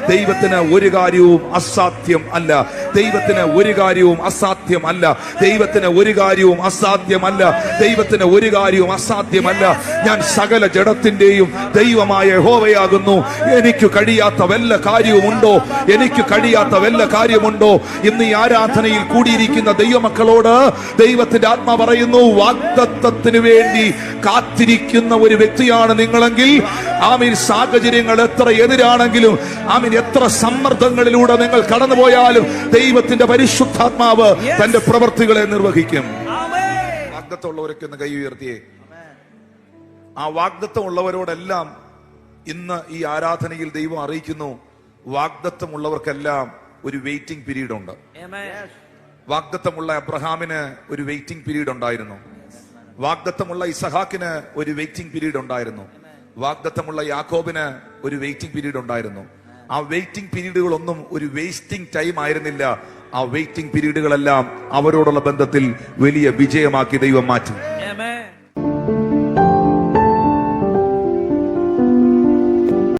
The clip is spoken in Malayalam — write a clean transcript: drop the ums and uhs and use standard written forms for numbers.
ദൈവത്തിന് ഒരു കാര്യവും അസാധ്യം അല്ല. ദൈവത്തിന് ഒരു കാര്യവും അസാധ്യം അല്ല. ദൈവത്തിന് ഒരു കാര്യവും അസാധ്യമല്ല. ദൈവത്തിന് ഒരു കാര്യവും അസാധ്യമല്ല. ഞാൻ സകല ജഡത്തിന്റെയും ദൈവമായ യഹോവയാകുന്നു. എനിക്ക് കഴിയാത്ത വല്ല കാര്യവുമുണ്ടോ? എനിക്ക് കഴിയാത്ത വല്ല കാര്യമുണ്ടോ? ഇന്ന് ഈ ആരാധനയിൽ കൂടിയിരിക്കുന്ന ദൈവമക്കളോട് ദൈവത്തിന്റെ ആത്മാ പറയുന്നു, വാഗ്ദത്തത്തിന് വേണ്ടി കാത്തിരിക്കുന്ന ഒരു വ്യക്തിയാണ് നിങ്ങളെങ്കിൽ, ആമീൻ, സാഹചര്യങ്ങൾ എത്ര എതിരാണെങ്കിലും, ആമീൻ, എത്ര സമ്മർദ്ദങ്ങളിലൂടെ നിങ്ങൾ കടന്നുപോയാലും ദൈവത്തിന്റെ പരിശുദ്ധാത്മാവ് തന്റെ പ്രവൃത്തികളെ നിർവഹിക്കും. വാഗ്ദത്തമുള്ളവരൊക്കെ ഒന്ന് കൈ ഉയർത്തിയേ. ആ വാഗ്ദത്തമുള്ളവരോടെല്ലാം ഇന്ന് ഈ ആരാധനയിൽ ദൈവം അറിയിക്കുന്നു, വാഗ്ദത്തമുള്ളവർക്കെല്ലാം ഒരു വെയിറ്റിംഗ് പീരീഡ് ഉണ്ട്. വാഗ്ദത്തമുള്ള അബ്രഹാമിന് ഒരു വെയിറ്റിംഗ് പീരീഡ് ഉണ്ടായിരുന്നു. വാഗ്ദത്തമുള്ള ഇസഹാക്കിന് ഒരു വെയിറ്റിംഗ് പീരീഡ് ഉണ്ടായിരുന്നു. വാഗ്ദത്തമുള്ള യാക്കോബിന് ഒരു വെയിറ്റിംഗ് പീരീഡ് ഉണ്ടായിരുന്നു. ആ വെയിറ്റിംഗ് പീരീഡുകളൊന്നും ഒരു വേസ്റ്റിംഗ് ടൈം ആയിരുന്നില്ല. ആ വെയിറ്റിംഗ് പീരീഡുകളെല്ലാം അവരോടുള്ള ബന്ധത്തിൽ വലിയ വിജയമാക്കി ദൈവം മാറ്റി.